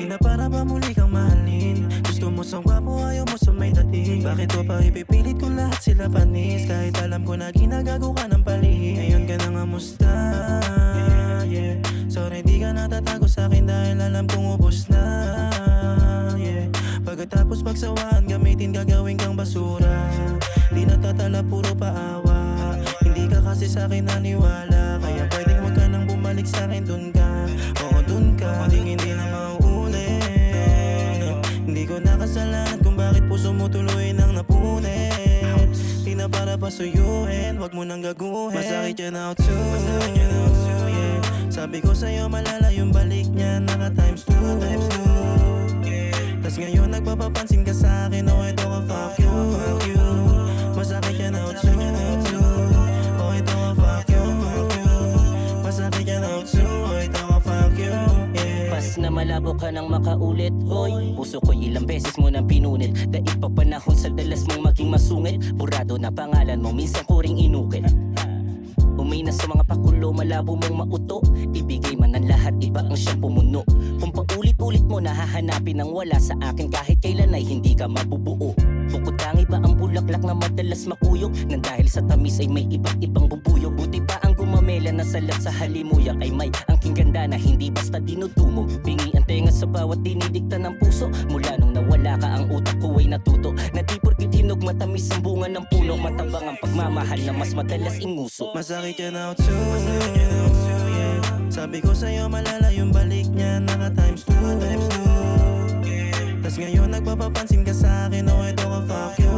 na para ba muli kang mahalin? Gusto mo sa gwapo, ayaw mo sa may dating. Bakit ko pa ipipilit kung lahat sila panis? Kahit alam ko na ginagago ka ng palihim. Ngayon ka na nga musta, yeah. Sorry di ka natatago sa'kin dahil alam kong ubos na, yeah. Pagkatapos pagsawaan, gamitin gagawin kang basura. Di natatala, puro paawa. Hindi ka kasi sa'kin naniwala, kaya pwedeng wag ka nang bumalik sa'kin. Dun ka, oo dun ka, hindi na mauulit. Hindi ko nakasalanan kung bakit puso mo tuloy nang napunit. Di na para pasuyuin, wag mo nang gaguhin. Masakit yan out too, yeah. Sabi ko sa'yo malala yung balik niya, naka times 2, yeah. Tas ngayon nagpapapansin ka sa'kin, oh ito ka, fuck you. Masakit yan out too, oh ito ka, fuck you. Masakit yan out too, oh ito ka, fuck you, yeah. Pas na malabo ka nang makaulit, hoy. Puso ko ilang beses mo nang pinunit. Daig pa panahon sa dalas mong maging masungit. Burado na pangalan mo, minsan ko ring inukit. Umay na sa mga pakulo, malabo mong mauto. Ibigay man ang lahat, iba ang siyang pumuno. Kung paulit-ulit mo nahahanapin ang wala sa akin, kahit kailan ay hindi ka mabubuo. Bukod tangi ba ang bulaklak na madalas makuyog, nang dahil sa tamis ay may iba't ibang bubuyog. Buti pa ang gumamela na salat sa halimuyak ay may angking ganda na hindi basta dinutumo. Bingi ang tenga sa bawat dinidikta ng puso. Mula nung nawala ka ang utak ko ay natuto na di porkit hinog matamis ang bunga ng puno. Matabang ang pagmamahal na mas madalas inguso. Masakit yan out too, yeah. Sabi ko sa'yo malala yung balik niya, naka times 2, yeah. Tas ngayon nagpapapansin ka sa'kin, oh ito ka, fuck you.